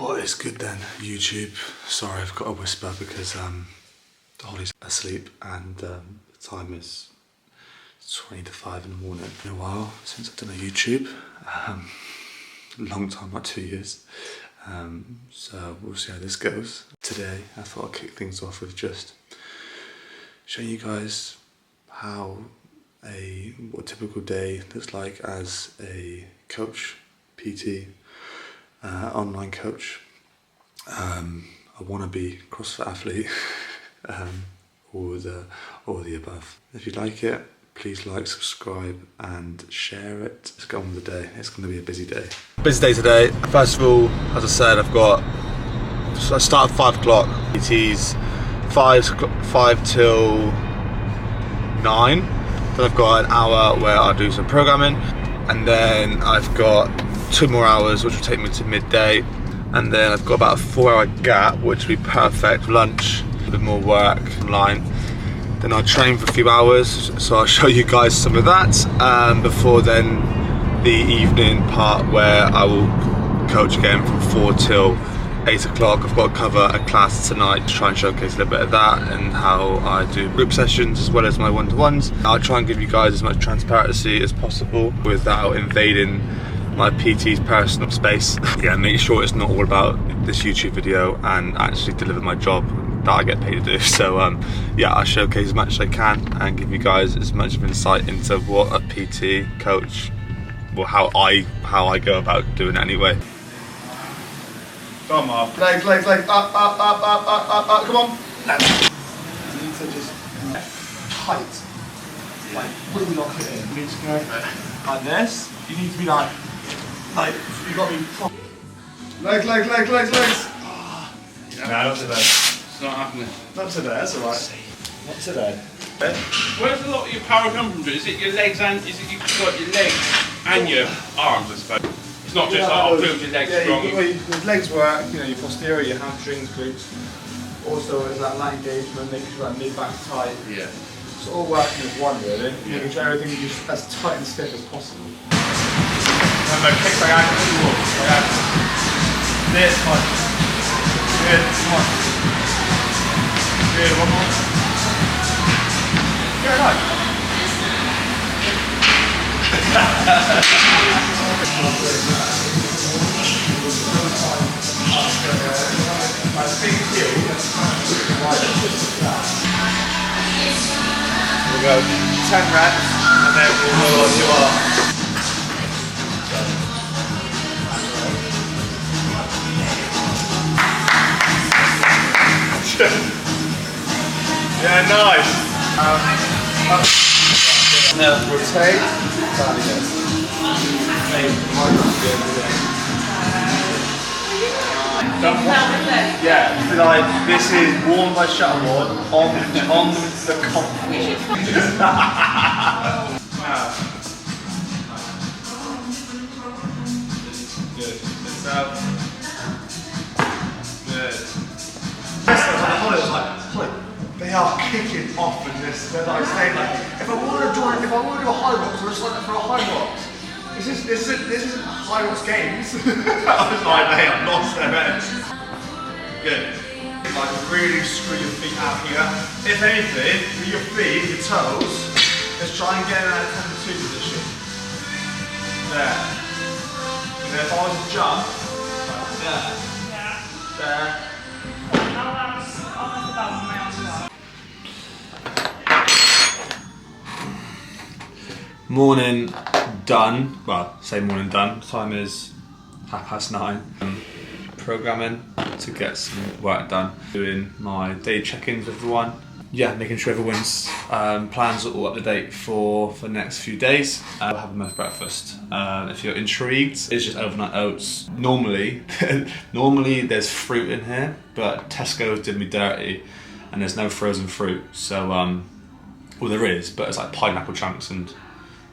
What is good then, YouTube? Sorry, I've got a whisper because Holly's asleep and the time is 20 to 5 in the morning. It's been a while since I've done a YouTube. Long time, like 2 years. So we'll see how this goes. Today, I thought I'd kick things off with just showing you guys what a typical day looks like as a coach, PT, online coach. I want to be CrossFit athlete, all the above. If you like it, please like, subscribe and share it. Let's go on with the day. It's going to be a busy day. Busy day today. First of all, as I said, I start at 5 o'clock. PT's 5 till 9. Then I've got an hour where I'll do some programming, and then I've got 2 more hours which will take me to midday, and then I've got about a 4-hour gap which will be perfect. Lunch, a bit more work online. Then I'll train for a few hours, so I'll show you guys some of that before then the evening part where I will coach again from 4 till 8 o'clock. I've got to cover a class tonight to try and showcase a little bit of that and how I do group sessions as well as my one-to-ones. I'll try and give you guys as much transparency as possible without invading my PT's personal space. Yeah, make sure it's not all about this YouTube video and actually deliver my job that I get paid to do. So yeah, I'll showcase as much as I can and give you guys as much of insight into what a PT coach, well, how I go about doing it anyway. Come on, legs, up, come on. You need to just tight, like really lock it in. You need to go like this. You need to be like you got to be proper. Legs. No, not today. It's not happening. Not today, that's alright. Not today. Where's a lot of your power come from? Is it your legs and you've got your legs and your arms, I suppose? It's not just like, I'll build your legs strong. Your legs work, you know, your posterior, your hamstrings, glutes. Also, there's that lat engagement, making sure that mid-back's tight. Yeah. It's all working as one, really. Making sure everything is just as tight and stiff as possible. Remember, kick by ankle, This one. Good, come on. Good, one more. Very nice. We'll go 10 reps and then we'll go on to our yeah, nice. Now rotate. Yeah, like this is worn by shuttleboard on the comfort. Good. They are kicking off in this. They're like saying if I want to do a high rocks, I'll just sign up for a high rocks. This isn't high rocks games. I was like, mate, I've lost their heads. Good. Like really screw your feet out here. If anything, with your feet, your toes, let's try and get in that 10-2 position. There. And then if I was to jump, there. Morning done. Well, say morning done. Time is 9:30. Programming to get some work done. Doing my day check-ins with everyone. Yeah, making sure everyone's plans are all up to date for the next few days. We'll have them with breakfast. If you're intrigued, it's just overnight oats. Normally there's fruit in here, but Tesco's did me dirty and there's no frozen fruit. So, well there is, but it's like pineapple chunks and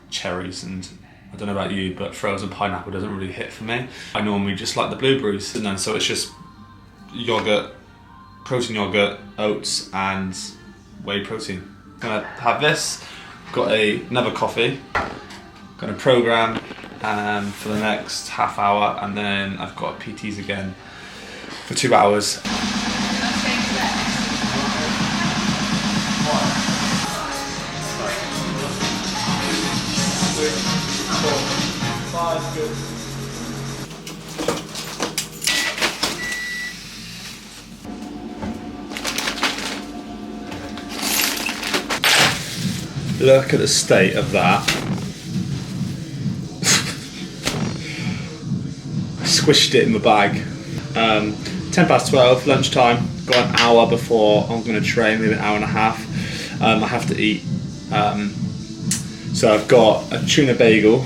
cherries, and I don't know about you, but frozen pineapple doesn't really hit for me. I normally just like the blueberries, and then so it's just yogurt, protein yogurt, oats and whey protein. Gonna have this, got another coffee, gonna program for the next half hour, and then I've got PTs again for 2 hours. Look at the state of that. I squished it in my bag. 12:10, lunchtime. Got an hour before I'm going to train, maybe an hour and a half. I have to eat. So I've got a tuna bagel,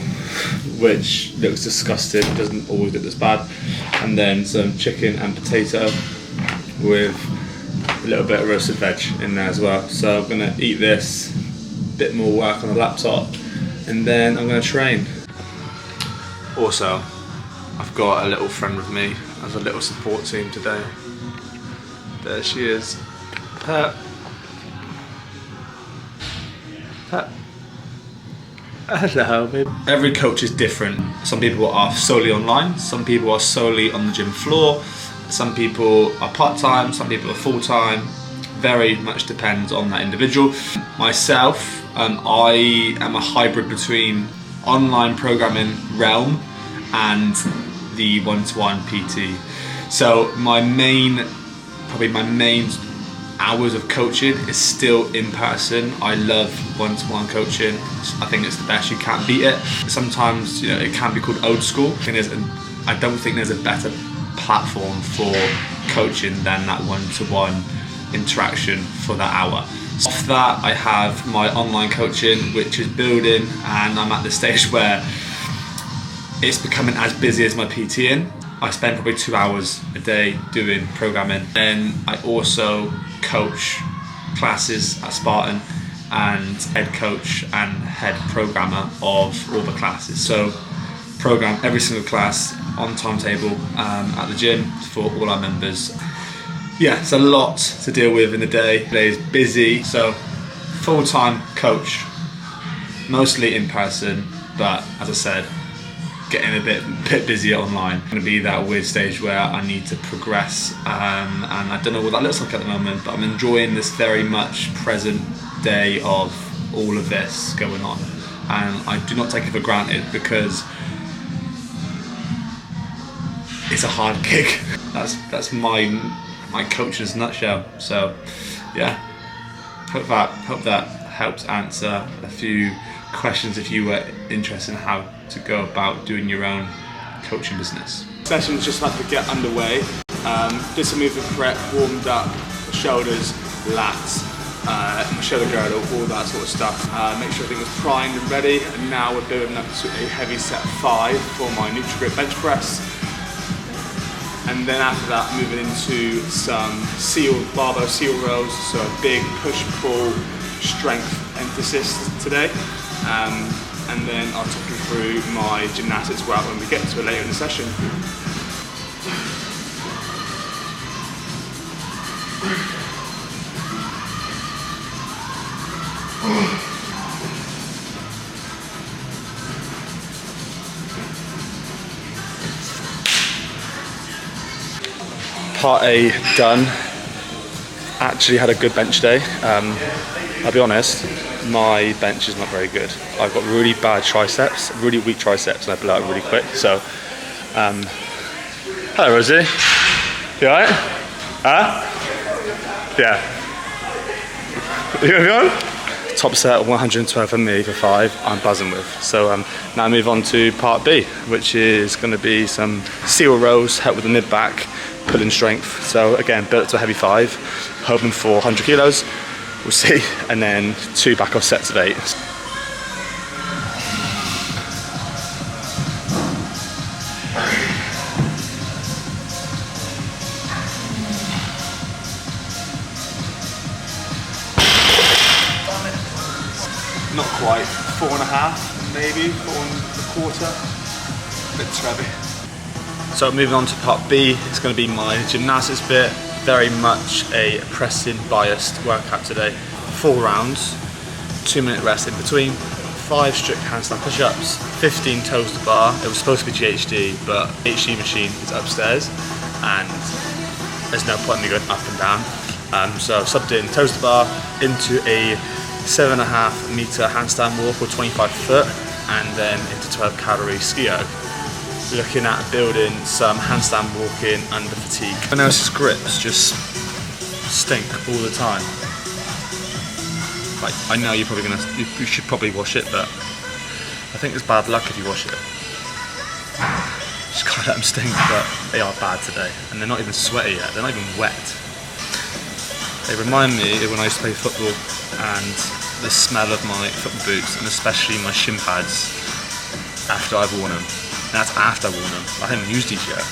which looks disgusting, it doesn't always look this bad. And then some chicken and potato with a little bit of roasted veg in there as well. So I'm going to eat this, bit more work on the laptop, and then I'm going to train. Also, I've got a little friend with me as a little support team today. There she is. Pet. Pet. Hello, babe. Every coach is different. Some people are solely online, some people are solely on the gym floor, some people are part-time, some people are full-time. Very much depends on that individual. Myself, I am a hybrid between online programming realm and the one-to-one PT. So probably my main hours of coaching is still in person. I love one-to-one coaching. I think it's the best, you can't beat it. Sometimes, it can be called old school. I don't think there's a better platform for coaching than that one-to-one interaction for that hour. Off that, I have my online coaching, which is building, and I'm at the stage where it's becoming as busy as my PTing. I spend probably 2 hours a day doing programming. Then I also coach classes at Spartan and head coach and head programmer of all the classes. So program every single class on timetable at the gym for all our members. Yeah, it's a lot to deal with in the day. Today is busy, so full-time coach, mostly in person, but as I said, getting a bit busier online. I'm going to be that weird stage where I need to progress, and I don't know what that looks like at the moment, but I'm enjoying this very much present day of all of this going on, and I do not take it for granted because it's a hard gig. That's my coach's nutshell. So yeah, hope that helps answer a few questions if you were interested in how to go about doing your own coaching business. Session's just about to get underway. Did some movement prep, warmed up, shoulders, lats, shoulder girdle, all that sort of stuff. Make sure everything was primed and ready, and now we're building up to a heavy set 5 for my Nutri-Grit bench press. And then after that, moving into some barbell seal rows, so a big push-pull strength emphasis today. And then I'll talk you through my gymnastics route when we get to it later in the session. Part A done. Actually had a good bench day. I'll be honest, my bench is not very good. I've got really bad triceps, really weak triceps, and I blow out really quick. So, hello Rosie. You alright? Huh? Yeah. You gonna go? Top set 112 for me for 5, I'm buzzing with. So now I move on to part B, which is going to be some seal rows, help with the mid back, pulling strength. So again, built to a heavy 5, hoping for 100 kilos. We'll see. And then 2 back off sets of 8. Not quite, 4.5, maybe 4.25, a bit too heavy. So moving on to part B, it's going to be my gymnastics bit. Very much a pressing biased workout today. 4 rounds, 2-minute rest in between, 5 strict handstand push-ups, 15 toes to bar. It was supposed to be GHD, but HG machine is upstairs, and there's no point in me going up and down. So I've subbed in toaster bar into a 7.5 metre handstand walk or 25 foot, and then into 12 calorie ski erg. Looking at building some handstand walking under fatigue. I know his grips just stink all the time. Like, I know you should probably wash it, but I think it's bad luck if you wash it. Just gotta let them stink, but they are bad today. And they're not even sweaty yet, they're not even wet. They remind me of when I used to play football and the smell of my football boots, and especially my shin pads after I've worn them. And that's after I've worn them. I haven't used these yet.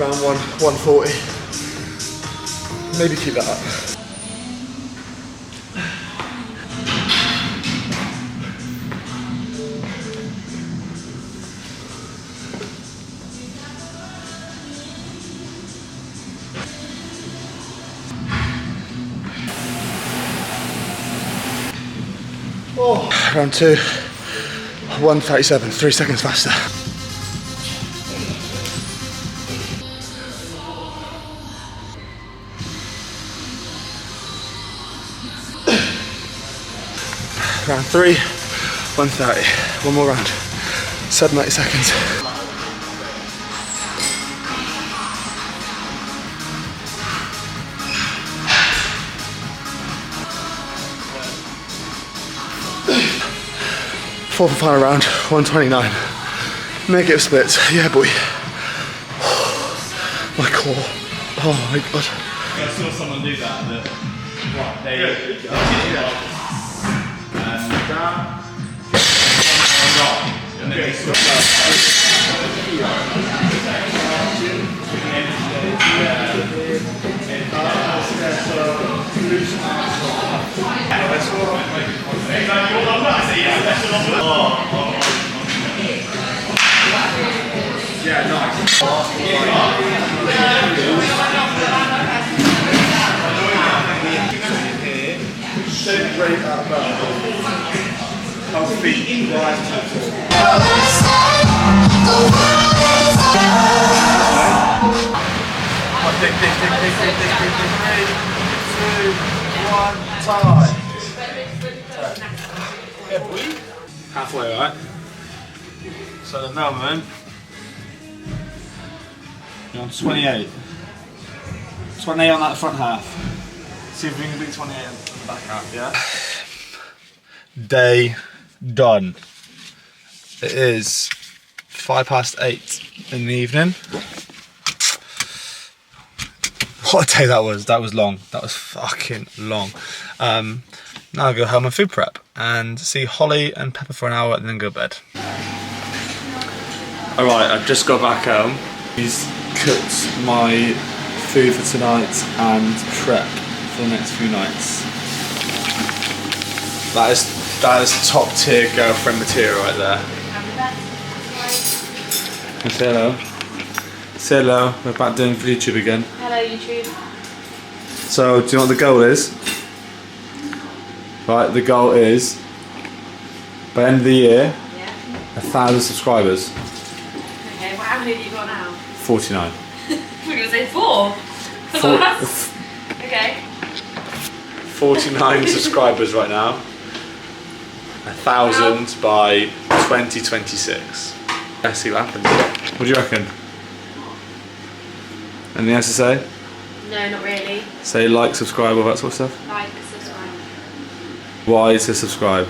Round 140. Maybe keep that up. Oh. Round 2, 137, 3 seconds faster. Round 3, 130, one more round, 90 seconds. Fourth and final round, 129. Negative splits, yeah boy. My core, oh my god. I saw someone do that. Right, there you go. And down. And then he switched up. Yeah, nice. Straight out of bounds. Our feet rise to the floor. Dig, 3, 2, 1, tie. Halfway, right? So at the moment, you're on 28. 28 on that front half. See if we can beat 28 on the back half, yeah? Day done. It is 8:05 in the evening. What a day that was. That was long. That was fucking long. Now I'll go home and food prep and see Holly and Pepper for an hour and then go to bed. Alright, I've just got back home. He's cooked my food for tonight and prep for the next few nights. That is top tier girlfriend material right there. Say hello. Say hello. We're back doing YouTube again. Hello YouTube. So, do you know what the goal is? Right, the goal is by the end of the year, 1,000 subscribers. Okay, well, how many have you got now? 49. We're going to say 4. Okay. 49 subscribers right now. 1,000 by 2026. Let's see what happens. What do you reckon? Anything else to say? No, not really. Say like, subscribe, all that sort of stuff. Like, subscribe. Why to subscribe?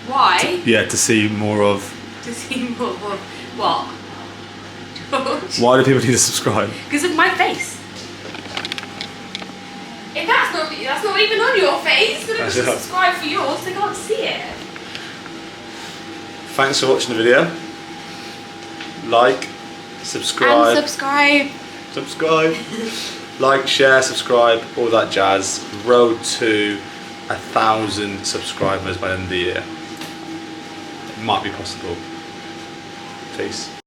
Why? Yeah, to see more of. To see more of what? Why do people need to subscribe? Because of my face. If that's not even on your face, then just subscribe for yours. They can't see it. Thanks for watching the video. Like, subscribe. And subscribe. Subscribe. Like, share, subscribe, all that jazz. Road to 1,000 subscribers by the end of the year. It might be possible. Peace.